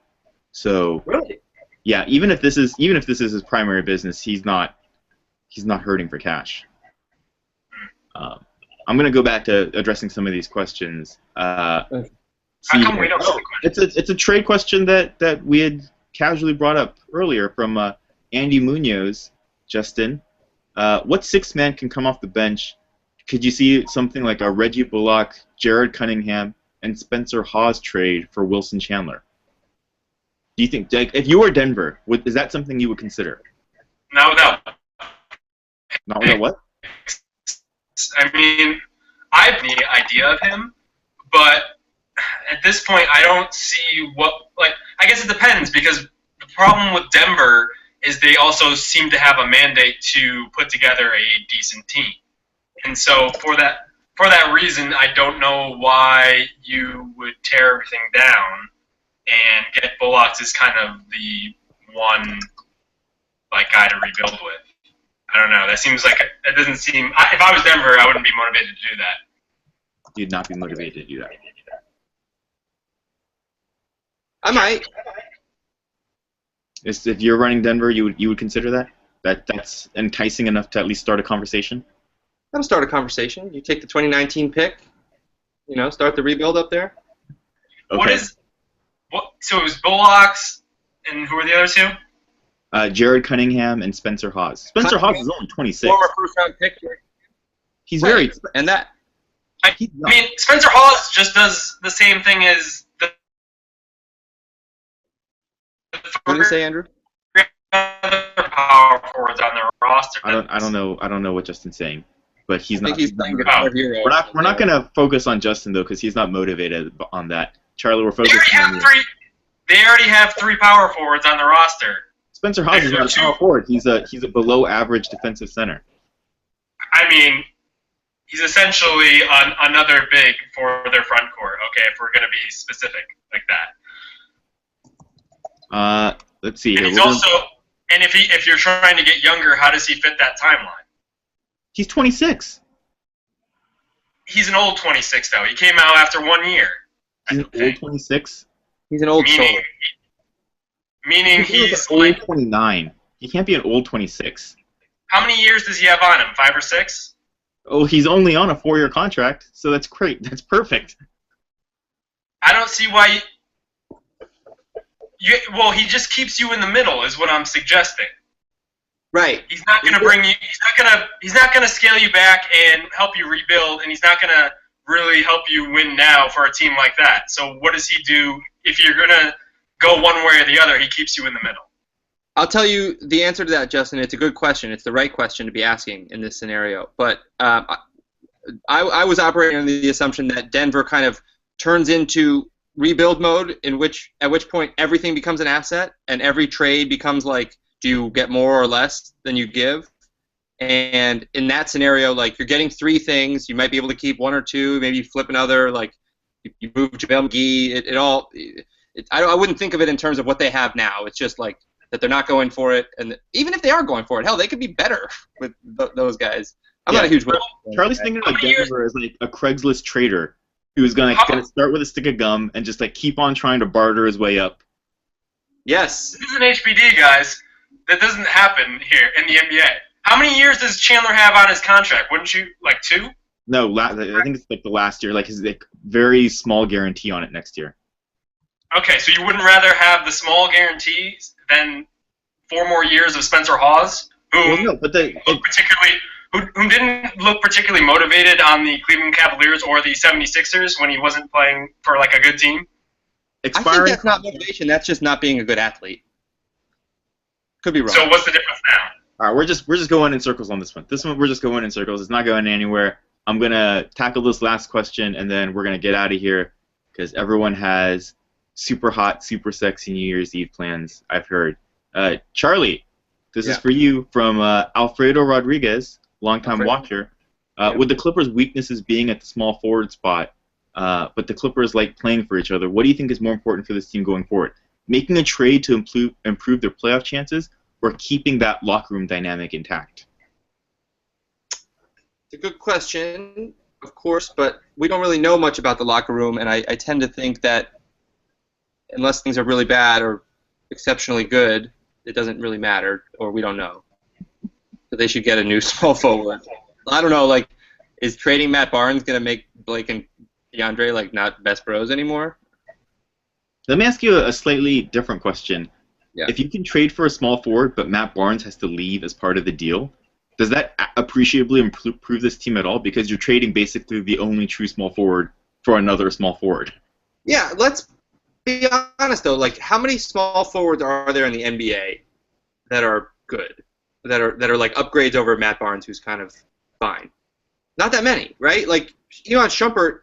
So really, yeah, even if this is his primary business, he's not hurting for cash. I'm going to go back to addressing some of these questions. How come we don't see the questions? It's a trade question that we had casually brought up earlier from Andy Munoz. Justin, what 6th man can come off the bench? Could you see something like a Reggie Bullock, Jared Cunningham, and Spencer Hawes trade for Wilson Chandler? Do you think, if you were Denver, is that something you would consider? Not without what? I mean, I have the idea of him, but at this point, I don't see what, like, I guess it depends, because the problem with Denver is they also seem to have a mandate to put together a decent team. And so for that reason, I don't know why you would tear everything down and get Bullocks as kind of the one like guy to rebuild with. I don't know. That seems like it doesn't seem. If I was Denver, I wouldn't be motivated to do that. You'd not be motivated to do that. I might. If you're running Denver, you would consider that? That's enticing enough to at least start a conversation? That'll start a conversation. You take the 2019 pick, start the rebuild up there. Okay. So it was Bullocks, and who are the other two? Jared Cunningham and Spencer Hawes. Spencer Hawes is only 26. Former first-round pick. He's very... And that... I mean, Spencer Hawes just does the same thing as the... What did you say, Andrew? Other power forwards on their roster. I don't know what Justin's saying, but he's not. He's playing Guitar Hero. We're not going to focus on Justin though, because he's not motivated on that. Charlie, we're focusing on you. They already have 3 power forwards on the roster. Spencer Hawes is not a power forward. He's a below average defensive center. I mean, he's essentially another big for their front court. Okay, if we're going to be specific like that. Let's see. And he's also, and if you're trying to get younger, how does he fit that timeline? He's 26. He's an old 26 though. He came out after 1 year. He's an old 26. He's an old soul. Meaning he's old like 29. He can't be an old 26. How many years does he have on him? 5 or 6? Oh, he's only on a 4-year contract, so that's great. That's perfect. I don't see why. Well, he just keeps you in the middle, is what I'm suggesting. Right. He's not going to bring you. He's not going to scale you back and help you rebuild, and he's not going to really help you win now for a team like that. So what does he do if you're going to go one way or the other? He keeps you in the middle. I'll tell you the answer to that, Justin. It's a good question. It's the right question to be asking in this scenario. But I was operating on the assumption that Denver kind of turns into rebuild mode, at which point everything becomes an asset, and every trade becomes like, do you get more or less than you give? And in that scenario, like you're getting 3 things, you might be able to keep 1 or 2, maybe you flip another. Like you move JaVale McGee. I wouldn't think of it in terms of what they have now. It's just like that they're not going for it, and even if they are going for it, hell, they could be better with those guys. I'm not a huge. Charlie's thinking of Denver as like a Craigslist trader who's gonna start with a stick of gum and just like keep on trying to barter his way up. Yes. This is an HBD, guys. That doesn't happen here in the NBA. How many years does Chandler have on his contract? Wouldn't you like 2? No, I think it's like the last year. Like his like very small guarantee on it next year. Okay, so you wouldn't rather have the small guarantees than 4 more years of Spencer Hawes, whom didn't look particularly motivated on the Cleveland Cavaliers or the 76ers when he wasn't playing for like a good team? I think that's not motivation. That's just not being a good athlete. Could be wrong. So what's the difference now? All right, we're just going in circles on this one. This one we're just going in circles. It's not going anywhere. I'm gonna tackle this last question and then we're gonna get out of here because everyone has super hot, super sexy New Year's Eve plans. I've heard. Charlie, this is for you from Alfredo Rodriguez, longtime watcher. With the Clippers' weaknesses being at the small forward spot, but the Clippers like playing for each other, what do you think is more important for this team going forward? Making a trade to improve their playoff chances, or keeping that locker room dynamic intact? It's a good question, of course, but we don't really know much about the locker room, and I tend to think that unless things are really bad or exceptionally good, it doesn't really matter, or we don't know. So they should get a new small forward. I don't know, like, is trading Matt Barnes going to make Blake and DeAndre, like, not best bros anymore? Let me ask you a slightly different question. Yeah. If you can trade for a small forward, but Matt Barnes has to leave as part of the deal, does that appreciably improve this team at all? Because you're trading basically the only true small forward for another small forward. Yeah, let's be honest though. Like, how many small forwards are there in the NBA that are good, that are like upgrades over Matt Barnes, who's kind of fine? Not that many, right? Like, Iman Shumpert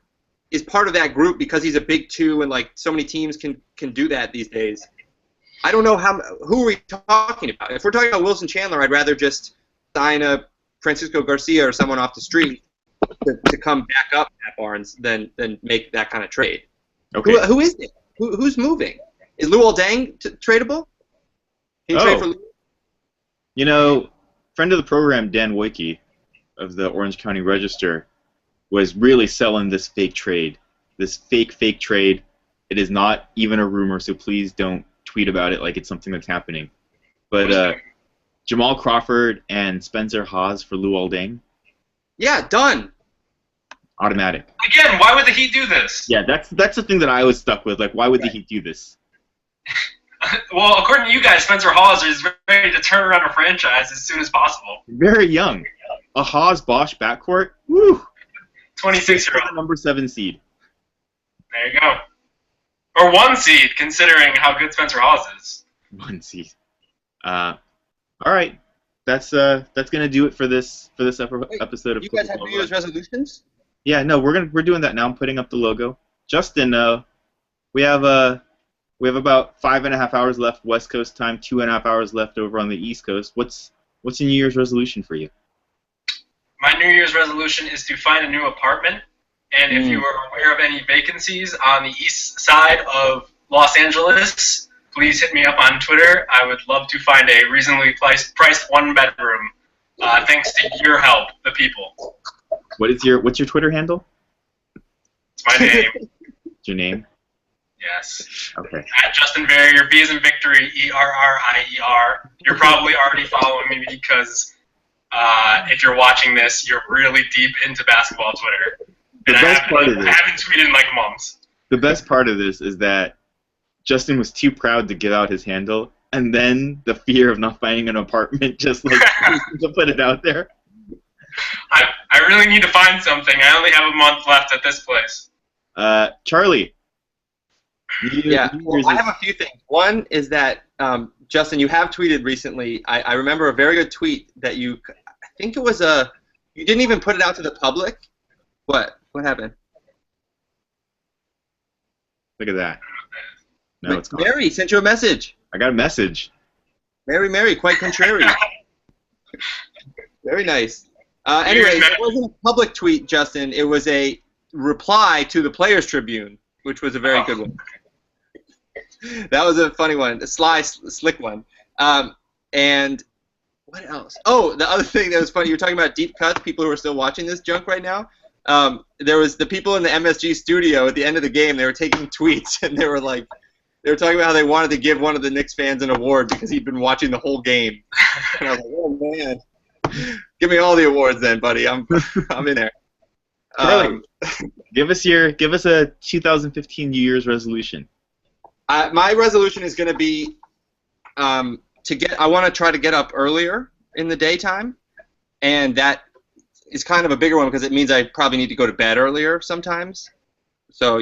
is part of that group because he's a big 2, and like so many teams can do that these days. I don't know who are we talking about. If we're talking about Wilson Chandler, I'd rather just sign a Francisco Garcia or someone off the street to come back up Matt Barnes than make that kind of trade. Okay. Who is it? Who's moving? Is Luol Deng tradable? Can you trade for Lou? You know, friend of the program, Dan Woike of the Orange County Register, was really selling this fake trade. This fake trade. It is not even a rumor, so please don't tweet about it like it's something that's happening. But Jamal Crawford and Spencer Hawes for Luol Deng. Yeah, done. Automatic. Again, why would the Heat do this? Yeah, that's the thing that I was stuck with. Like, why would the Heat do this? Well, according to you guys, Spencer Hawes is ready to turn around a franchise as soon as possible. Very young. A Hawes-Bosch backcourt? Woo! 26-year-old. Number 7 seed. There you go. Or 1 seed, considering how good Spencer Hawes is. 1 seed. All right. That's gonna do it for this episode of. You guys have New Year's resolutions? Yeah, no, we're doing that now. I'm putting up the logo. Justin, we have about 5.5 hours left West Coast time, 2.5 hours left over on the East Coast. What's a New Year's resolution for you? My New Year's resolution is to find a new apartment, and if you are aware of any vacancies on the east side of Los Angeles, please hit me up on Twitter. I would love to find a reasonably priced 1-bedroom, thanks to your help, the people. What's your Twitter handle? It's my name. It's your name? Yes. Okay. At Justin Verrier, V as in victory, ERRIER. You're probably already following me because if you're watching this, you're really deep into basketball Twitter. And I haven't tweeted in like months. The best part of this is that Justin was too proud to give out his handle, and then the fear of not finding an apartment just like to put it out there. I really need to find something. I only have a month left at this place. Charlie. I have a few things. One is that, Justin, you have tweeted recently. I remember a very good tweet that I think it was you didn't even put it out to the public. What? What happened? Look at that. No, it's gone. Mary sent you a message. I got a message. Mary, quite contrary. Very nice. Anyways, it wasn't a public tweet, Justin. It was a reply to the Players Tribune, which was a very good one. That was a funny one, a slick one. And what else? Oh, the other thing that was funny, you were talking about deep cuts, people who are still watching this junk right now. There was the people in the MSG studio at the end of the game, they were taking tweets, and they were talking about how they wanted to give one of the Knicks fans an award because he'd been watching the whole game. And I was like, oh, man. Give me all the awards then, buddy. I'm in there. Charlie, give us a 2015 New Year's resolution. My resolution is going to be I want to try to get up earlier in the daytime, and that is kind of a bigger one because it means I probably need to go to bed earlier sometimes. So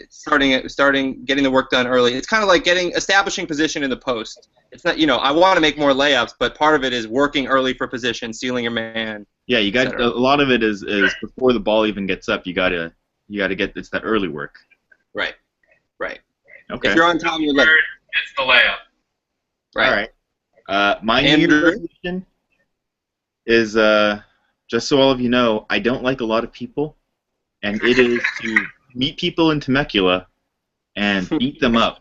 starting getting the work done early. It's kind of like establishing position in the post. It's not I want to make more layups, but part of it is working early for position, sealing your man. Yeah, you got a lot of it is before the ball even gets up. You gotta get it's that early work. Right. Okay. If you're on time, you're late. It's the layup. Right. All right. My New Year's resolution is just so all of you know, I don't like a lot of people, and it is to meet people in Temecula and beat them up.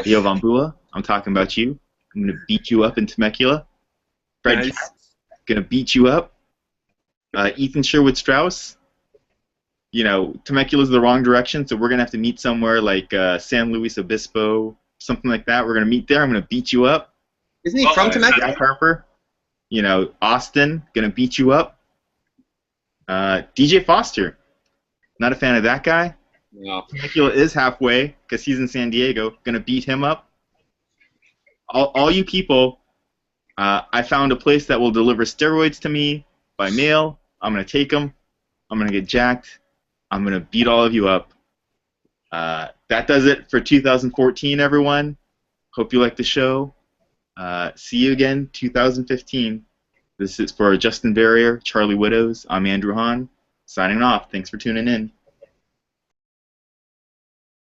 Theo Von Bua, I'm talking about you. I'm going to beat you up in Temecula. Fred Nice. going to beat you up. Ethan Sherwood-Strauss, Temecula's the wrong direction, so we're going to have to meet somewhere like San Luis Obispo, something like that. We're going to meet there. I'm going to beat you up. Isn't he from Temecula? Jack Harper, Austin, going to beat you up. DJ Foster, not a fan of that guy. No. Temecula is halfway because he's in San Diego. Going to beat him up. All you people, I found a place that will deliver steroids to me by mail. I'm going to take them. I'm going to get jacked. I'm going to beat all of you up. That does it for 2014, everyone. Hope you like the show. See you again 2015. This is for Justin Verrier, Charlie Widdoes. I'm Andrew Hahn, signing off. Thanks for tuning in.